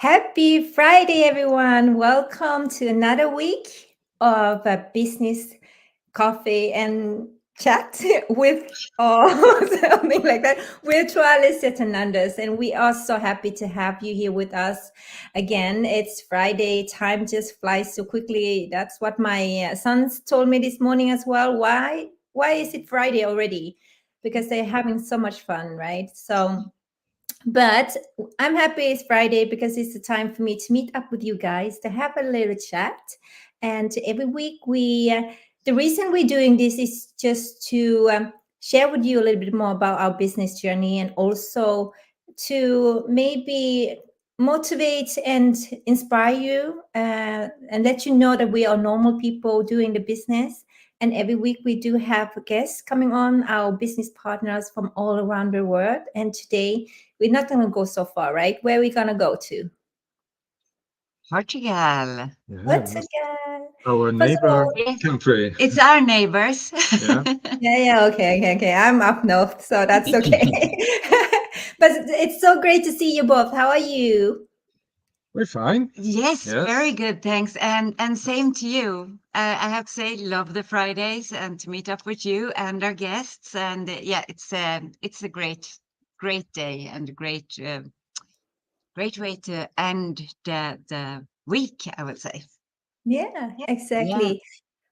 Happy Friday, everyone. Welcome to another week of a business coffee and chat with or something like that with Lizette and Nandas. And we are so happy to have you here with us again. It's Friday. Time just flies so quickly. That's what my sons told me this morning as well. Why is it Friday already? Because they're having so much fun, right? But I'm happy it's Friday because it's the time for me to meet up with you guys to have a little chat. And every week the reason we're doing this is just to share with you a little bit more about our business journey and also to maybe motivate and inspire you and let you know that we are normal people doing the business. And every week we do have guests coming on, our business partners from all around the world. And today we're not going to go so far, right? Where are we going to go to? Portugal. Yeah, that's Portugal. our First of neighbor all, Yes, country. it's our neighbors. Yeah. yeah, okay. I'm up north, so that's okay. But it's so great to see you both. How are you? We're fine. Yes, very Yes. good, thanks. And same to you. I have to say, love the Fridays and to meet up with you and our guests. And yeah, it's a great day and a great way to end the week, I would say. Yeah, Yeah. exactly.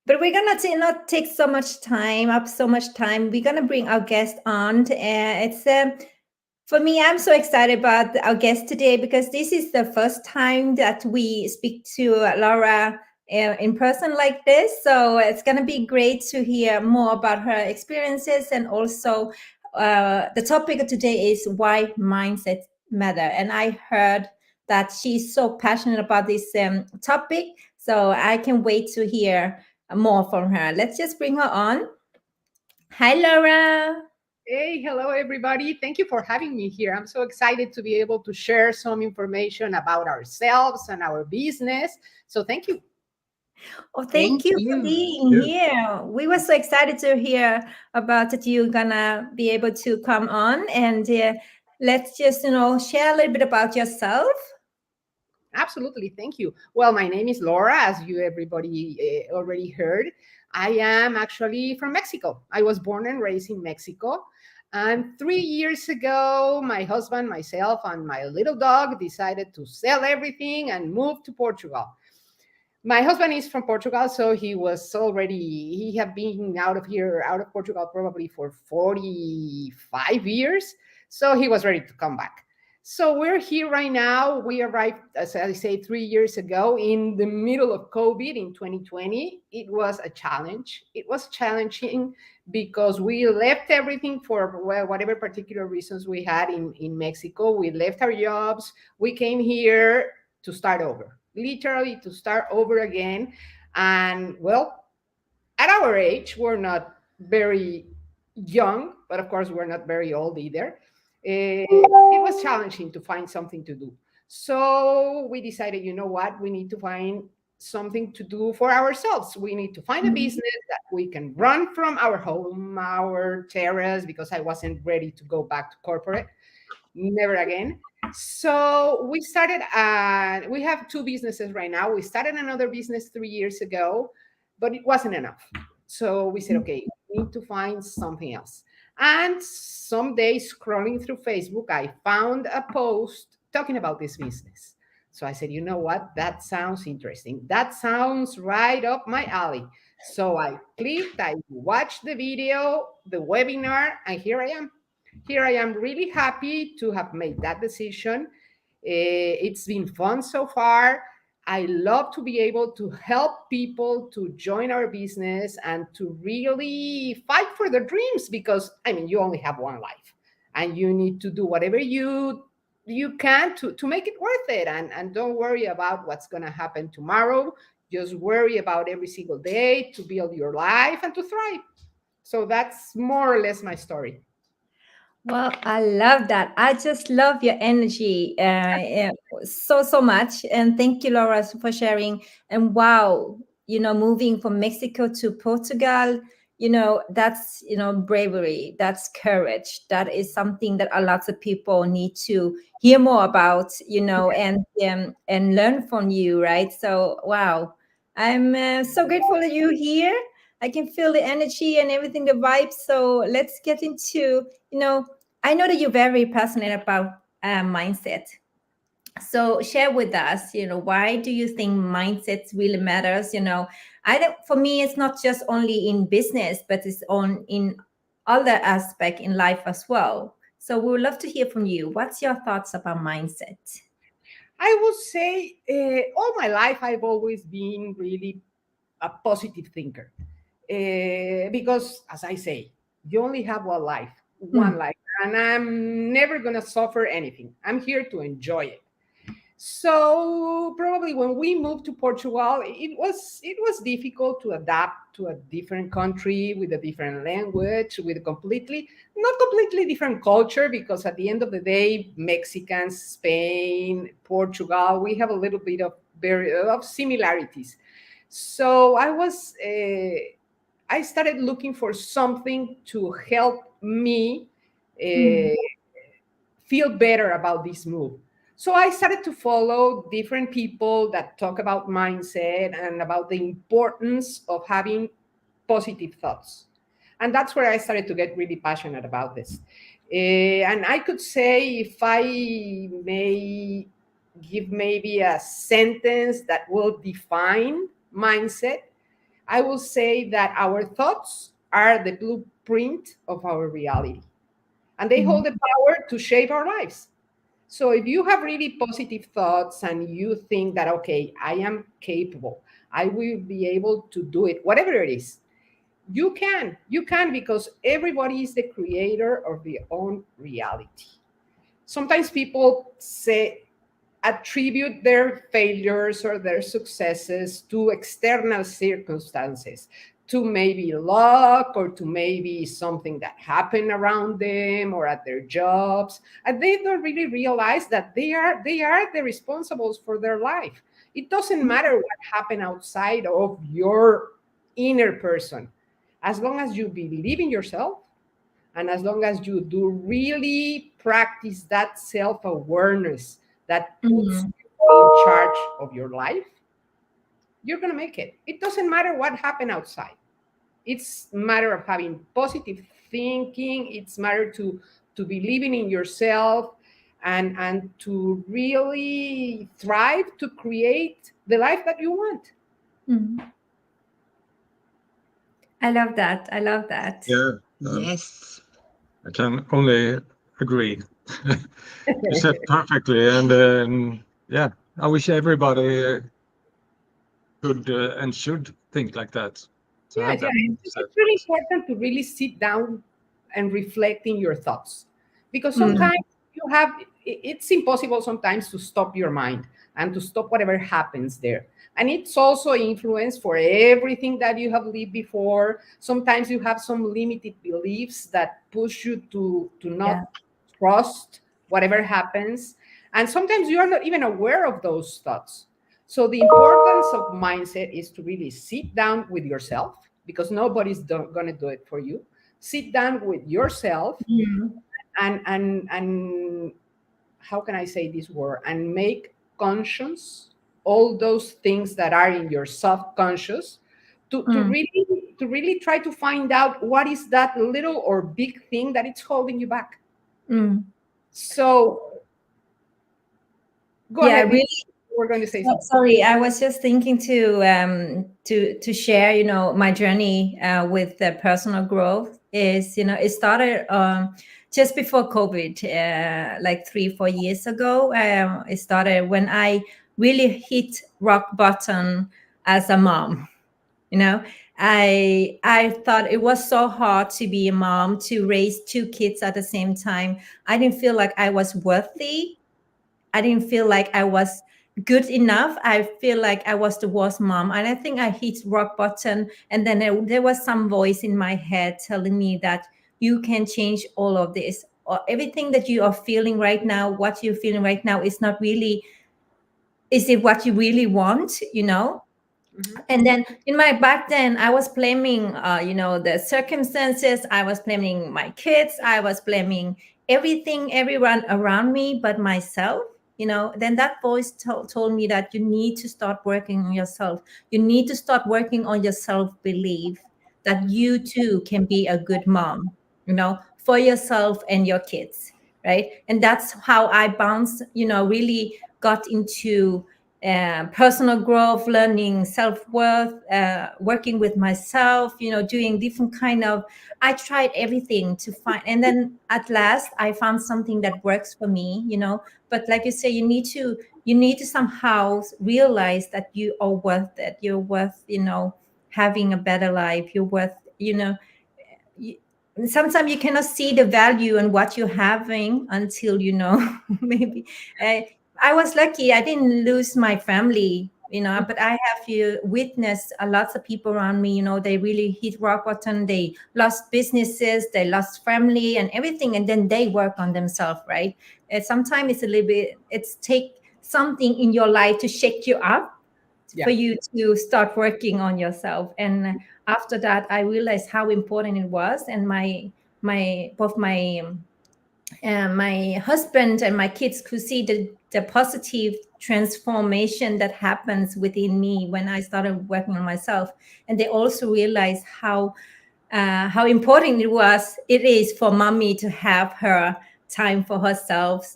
But we're gonna not take so much time, up so much time. We're gonna bring our guest on. It's For me, I'm so excited about our guest today because this is the first time that we speak to Laura in person like this. So it's going to be great to hear more about her experiences. And also, the topic of today is why mindset matter. And I heard that she's so passionate about this topic. So I can wait to hear more from her. Let's just bring her on. Hi, Laura. Hey, hello everybody. Thank you for having me here. I'm so excited to be able to share some information about ourselves and our business. So thank you. Oh, thank Thank you for you. being You. here. We were so excited to hear about that you're gonna be able to come on and let's just share a little bit about yourself. Absolutely. Thank you. Well, my name is Laura, as you everybody already heard. I am actually from Mexico. I was born and raised in Mexico. And 3 years ago, my husband, myself, and my little dog decided to sell everything and move to Portugal. My husband is from Portugal, so he had been out of Portugal probably for 45 years. So he was ready to come back. So we're here right now. We arrived, as I say, 3 years ago in the middle of COVID in 2020. It was a challenge. It was challenging because we left everything for whatever particular reasons we had in Mexico. We left our jobs. We came here to start over, literally to start over again. And well, at our age, we're not very young, but of course, we're not very old either. It was challenging to find something to do. So we decided, you know what, we need to find something to do for ourselves. We need to find a Mhm. business that we can run from our home, our terrace, because I wasn't ready to go back to corporate. Never again. So we started, we have two businesses right now. We started another business 3 years ago, but it wasn't enough. So we said, okay, we need to find something else. And someday scrolling through Facebook, I found a post talking about this business. So I said, you know what? That sounds interesting. That sounds right up my alley. So I clicked, I watched the video, the webinar, and here I am really happy to have made that decision. It's been fun so far. I love to be able to help people to join our business and to really fight for their dreams because I mean you only have one life and you need to do whatever you can to make it worth it and don't worry about what's going to happen tomorrow. Just worry about every single day to build your life and to thrive. So that's more or less my story. Well, I love that. I just love your energy so much. And thank you, Laura, for sharing. And wow, moving from Mexico to Portugal, that's bravery, that's courage. That is something that a lot of people need to hear more about, and learn from you, right? So wow, I'm so grateful that you're here. I can feel the energy and everything, the vibe. So let's get into, I know that you're very passionate about mindset. So share with us, why do you think mindset really matters? I don't, for me, it's not just only in business, but it's on in other aspect in life as well. So we would love to hear from you. What's your thoughts about mindset? I would say all my life I've always been really a positive thinker. Because, as I say, you only have one life, and I'm never going to suffer anything. I'm here to enjoy it. So probably when we moved to Portugal, it was difficult to adapt to a different country with a different language, with a not completely different culture, because at the end of the day, Mexicans, Spain, Portugal, we have a little bit of similarities. So I started looking for something to help me uh, feel better about this move. So I started to follow different people that talk about mindset and about the importance of having positive thoughts. And that's where I started to get really passionate about this. And I could say, if I may give maybe a sentence that will define mindset, I will say that our thoughts are the blueprint of our reality, and they hold the power to shape our lives. So if you have really positive thoughts and you think that, okay, I am capable, I will be able to do it, whatever it is, you can, because everybody is the creator of their own reality. Sometimes people say, attribute their failures or their successes to external circumstances, to maybe luck, or to maybe something that happened around them or at their jobs, and they don't really realize that they are the responsibles for their life. It doesn't matter what happened outside of your inner person, as long as you believe in yourself, and as long as you do really practice that self-awareness that puts Mhm. you in charge of your life, you're going to make it. It doesn't matter what happened outside. It's a matter of having positive thinking. It's matter to believing in yourself, and to really thrive to create the life that you want. Mhm. I love that. I love that. Yeah, Yes. I can only agree. You said perfectly, and yeah, I wish everybody could and should think like that, to Yeah, have yeah. that mindset. It's really important to really sit down and reflect in your thoughts, because Mm. sometimes it's impossible sometimes to stop your mind and to stop whatever happens there. And it's also influence for everything that you have lived before. Sometimes you have some limited beliefs that push you to Yeah. not trust whatever happens. And sometimes you are not even aware of those thoughts. So the importance of mindset is to really sit down with yourself, because nobody's going to do it for you. Sit down with yourself, Mm. and how can I say this word? And make conscious all those things that are in your subconscious, to Mm. really try to find out what is that little or big thing that it's holding you back. Mm. So go Yeah, ahead. really. We're going to say Oh, something. sorry, I was just thinking to share, my journey with the personal growth is, it started just before COVID, like 3-4 years ago. It started when I really hit rock bottom as a mom. You know, I thought it was so hard to be a mom, to raise two kids at the same time. I didn't feel like I was worthy. I didn't feel like I was good enough. I feel like I was the worst mom. And I think I hit rock bottom. And then there was some voice in my head telling me that you can change all of this. Or everything that you are feeling right now, what you're feeling right now is not really, is it what you really want? Mhm. And then in my back then, I was blaming the circumstances, I was blaming my kids, I was blaming everything, everyone around me but myself. Then that voice told me that you need to start working on yourself. You need to start working on your self-belief, that you too can be a good mom, for yourself and your kids, right? And that's how I bounced, really got into personal growth, learning self-worth, working with myself, doing different kind of, I tried everything to find, and then at last I found something that works for me. But like you say, you need to somehow realize that you are worth it. You're worth, having a better life. You're worth, you, sometimes you cannot see the value in what you're having until maybe uh, I was lucky, I didn't lose my family, but I have witnessed a lots of people around me, they really hit rock bottom. They lost businesses, they lost family and everything, and then they work on themselves, right? Sometimes it's a little bit, it's take something in your life to shake you up Yeah. for you to start working on yourself. And after that, I realized how important it was. And both my husband and my kids could see the positive transformation that happens within me when I started working on myself. And they also realized how important it is for mommy to have her time for herself,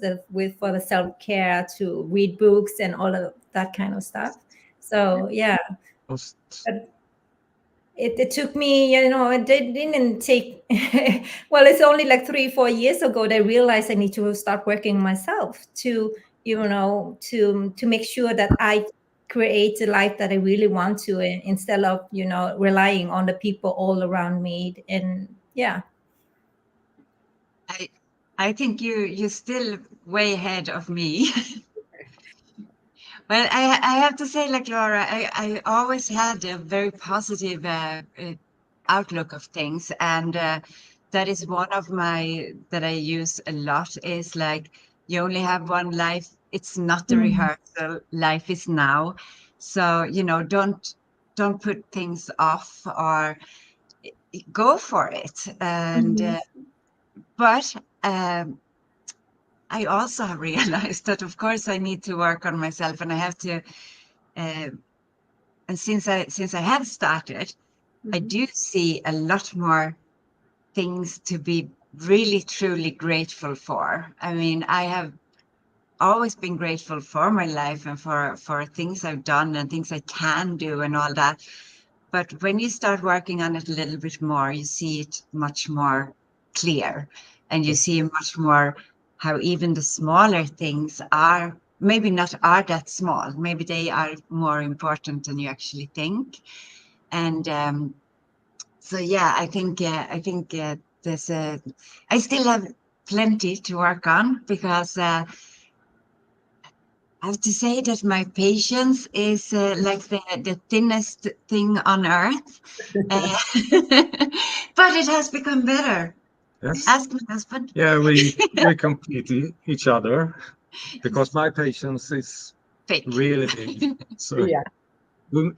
for the self-care, to read books and all of that kind of stuff. So yeah, Just but it took me, it didn't take well, it's only like 3-4 years ago that I realized I need to start working myself to, to make sure that I create the life that I really want to, instead of, relying on the people all around me. And yeah. I I think you're still way ahead of me. Well, I have to say, like Laura, I always had a very positive outlook of things, and that is one of my that I use a lot. Is like you only have one life. It's not a Mm. rehearsal. Life is now. So don't put things off, or go for it. And Mhm. but I also have realized that, of course, I need to work on myself, and I have to. Uh, and since I have started, I Mhm. do see a lot more things to be really truly grateful for. I mean, I have always been grateful for my life and for things I've done and things I can do and all that. But when you start working on it a little bit more, you see it much more clear, and you see much more how even the smaller things are maybe not are that small. Maybe they are more important than you actually think. And so yeah, I think there's a I still have plenty to work on, because I have to say that my patience is like the thinnest thing on earth. Uh, but it has become better. yes. Ask my husband. Yeah, we complete each other because my patience is Fake. really big. So Yeah. we,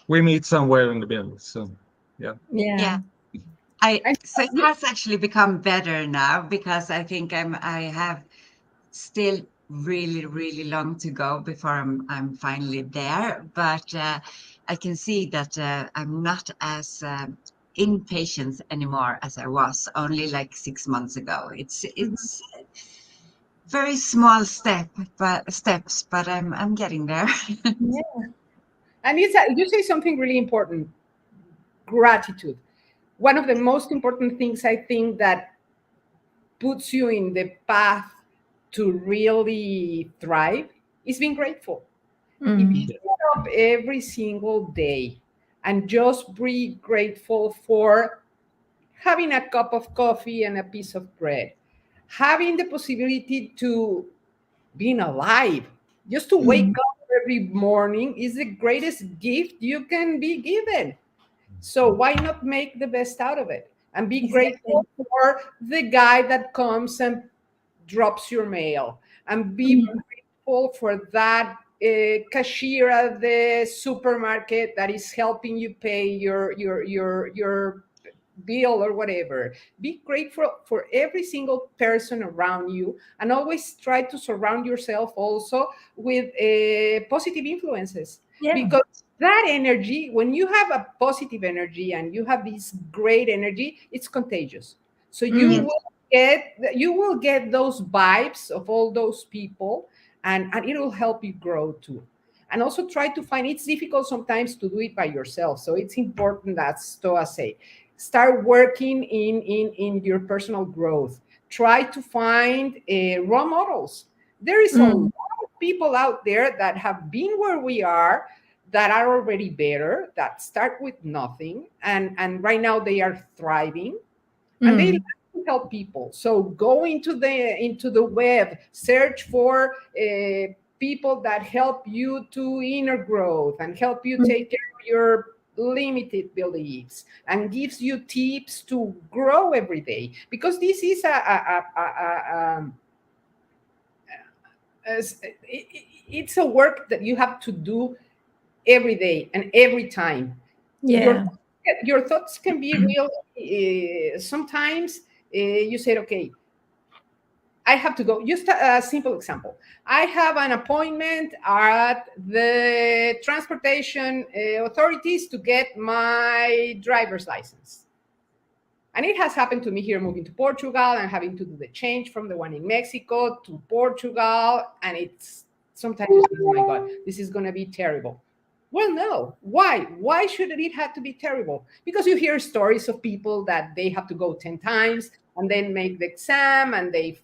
we meet somewhere in the middle. So yeah. Yeah. Yeah. And So it has actually become better now, because I think I have still really, really long to go before I'm finally there. But I can see that I'm not as impatient anymore as I was only like 6 months ago. It's very small steps, but I'm getting there. Yeah. and you say something really important: gratitude. One of the most important things I think that puts you in the path to really thrive is being grateful. If you Mm. get up every single day and just be grateful for having a cup of coffee and a piece of bread, having the possibility to being alive, just to wake Mm. up every morning is the greatest gift you can be given. So why not make the best out of it and be Exactly. grateful for the guy that comes and drops your mail, and be Mm. grateful for that cashier at the supermarket that is helping you pay your bill or whatever. Be grateful for every single person around you, and always try to surround yourself also with positive influences. Yeah. Because that energy, when you have a positive energy and you have this great energy, it's contagious. So Mm. you will get those vibes of all those people, and it will help you grow too. And also try to find, it's difficult sometimes to do it by yourself, so it's important, as Toa say, start working in your personal growth. Try to find role models. There is a Mm. lot of people out there that have been where we are, that are already better, that start with nothing, and right now they are thriving, and they Mm. like to help people. So go into the web, search for people that help you to inner growth and help you Mm. take care of your limited beliefs, and gives you tips to grow every day, because this is it's a work that you have to do every day and every time. Yeah. Your thoughts can be real. Sometimes you said, okay, I have to go. Just a simple example. I have an appointment at the transportation authorities to get my driver's license. And it has happened to me here moving to Portugal and having to do the change from the one in Mexico to Portugal. And it's sometimes, oh my God, this is going to be terrible. Well, no. Why? Why should it have to be terrible? Because you hear stories of people that they have to go 10 times and then make the exam and they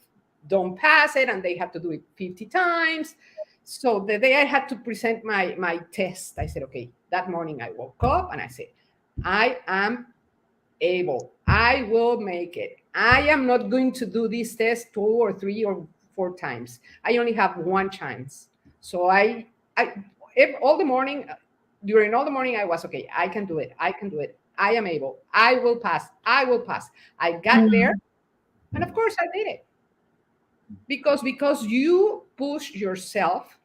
don't pass it and they have to do it 50 times. So the day I had to present my test, I said, okay, that morning I woke up and I said, I am able. I will make it. I am not going to do this test 2 or 3 or 4 times. I only have one chance. So all the morning, during all the morning, I was okay. I can do it. I can do it. I am able. I will pass. I will pass. I got there, and of course, I did it. Because you push yourself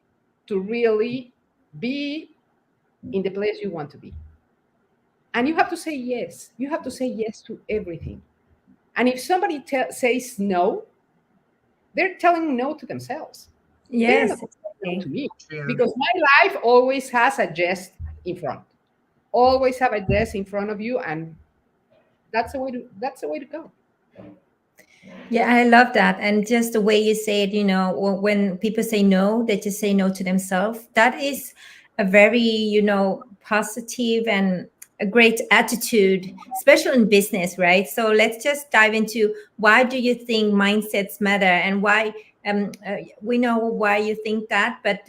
to really be in the place you want to be. And you have to say yes. You have to say yes to everything. And if somebody says no, they're telling no to themselves. They're not Yes. telling no to me, True. because my life always has a yes in front. Always have a yes in front of you, and that's the way to go. Yeah, I love that. And just the way you say it, when people say no, they just say no to themselves. That is a very, positive and a great attitude, especially in business, right? So let's just dive into, why do you think mindsets matter, and why we know why you think that, but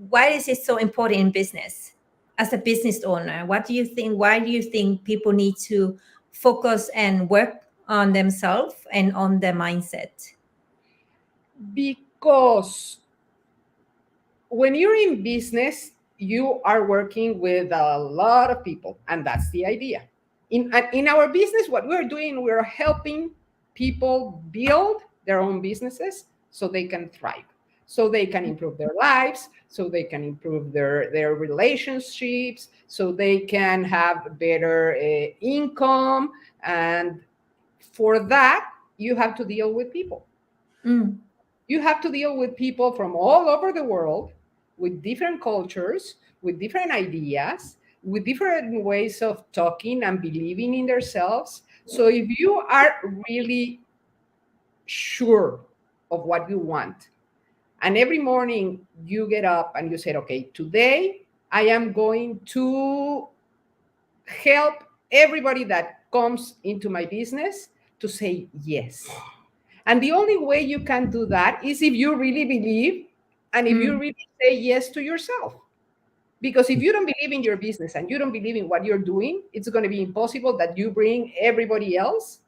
why is it so important in business? As a business owner, what do you think? Why do you think people need to focus and work on themselves and on their mindset? Because when you're in business, you are working with a lot of people, and that's the idea. In our business, what we're doing, we're helping people build their own businesses so they can thrive, so they can improve their lives, so they can improve their relationships, so they can have better income. And for that, you have to deal with people. Mm. You have to deal with people from all over the world, with different cultures, with different ideas, with different ways of talking and believing in themselves. So if you are really sure of what you want, and every morning you get up and you say, okay, today I am going to help everybody that comes into my business to say yes. And the only way you can do that is if you really believe, and if you Mm. really say yes to yourself. Because if you don't believe in your business and you don't believe in what you're doing, it's going to be impossible that you bring everybody else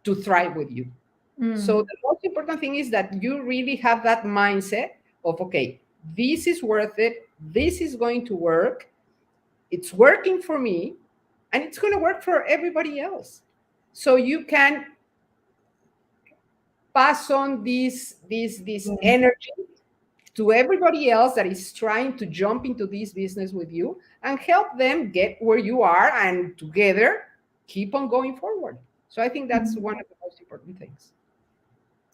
to thrive with you. So Mm. the most important thing is that you really have that mindset of, okay, this is worth it. This is going to work. It's working for me, and it's going to work for everybody else. So you can pass on this Mm. energy to everybody else that is trying to jump into this business with you and help them get where you are and together keep on going forward. So I think that's one of the most important things.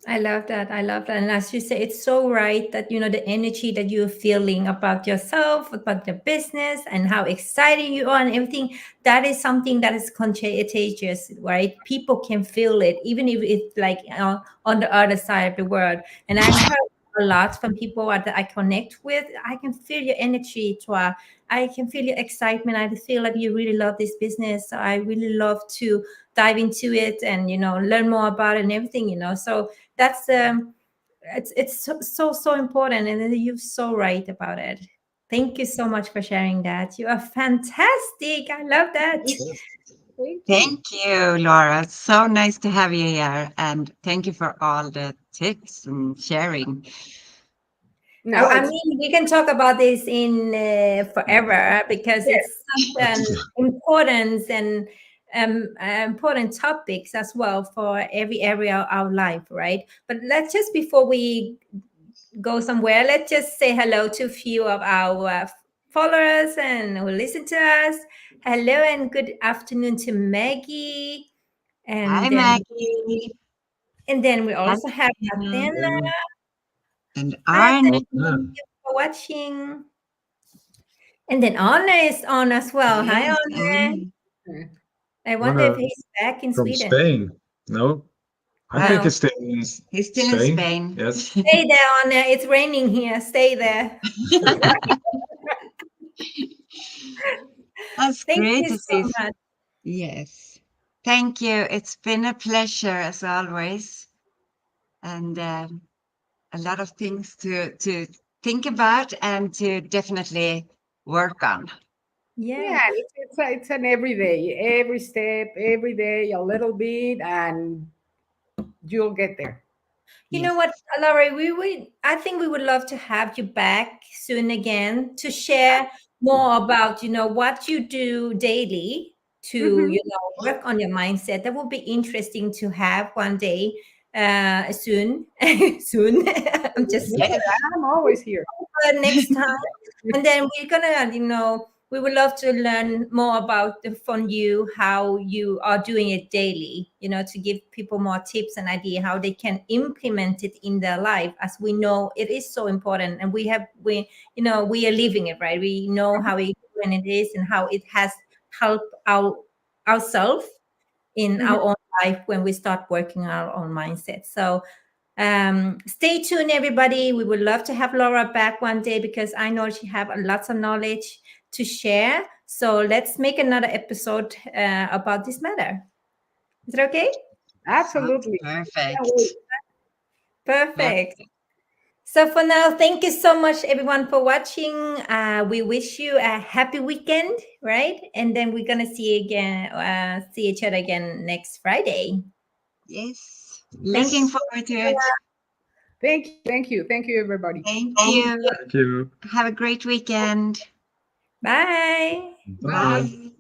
I love that. I love that. And as you say, it's so right that, the energy that you're feeling about yourself, about the business, and how excited you are and everything, that is something that is contagious, right? People can feel it, even if it's like on the other side of the world. And I've heard a lot from people that I connect with. I can feel your energy, Thoa. I can feel your excitement. I feel like you really love this business. So I really love to dive into it and, learn more about it and everything, So that's it's so important, and you're so right about it. Thank you so much for sharing that. You are fantastic. I love that. Thank you, Laura. It's so nice to have you here, and thank you for all the tips and sharing. No, I mean, we can talk about this in forever because it's such an importance and important topics as well for every area of our life, right? But let's just, before we go somewhere, let's just say hello to a few of our followers and who listen to us. Hello and good afternoon to Maggie. And Hi, then, Maggie. and then we also Hi, have Tina. Athena. And Hi, Arne. thank you for watching. And then Anna is on as well. Hi, Yes, Anna. I wonder if he's back in From Sweden. Spain. No, I think it's still in he's still in Spain. Yes. Stay there, Anna. It's raining here. Stay there. That's Thank great you to so see. much. Yes. Thank you. It's been a pleasure as always. And a lot of things to think about and to definitely work on. Yeah. it's an every step, every day, a little bit, and you'll get there. You know what, Laura, I think we would love to have you back soon again to share more about, what you do daily to, Mhm. work on your mindset. That would be interesting to have one day, soon. Soon. I'm just Yeah, I'm always here. next time. And then we're gonna, we would love to learn more about from you, how you are doing it daily, to give people more tips and idea how they can implement it in their life. As we know, it is so important, and we are living it, right? We know how important it is and how it has helped ourselves in our own life when we start working on our own mindset. So stay tuned, everybody. We would love to have Laura back one day because I know she have lots of knowledge to share. So let's make another episode about this matter. Is it okay? Absolutely. Perfect. Perfect. So for now, thank you so much, everyone, for watching. We wish you a happy weekend, right? And then we're gonna see each other again next Friday. Yes. Looking forward to it. Thank you, everybody. Thank you. Thank you. Have a great weekend. Bye. Bye. Bye.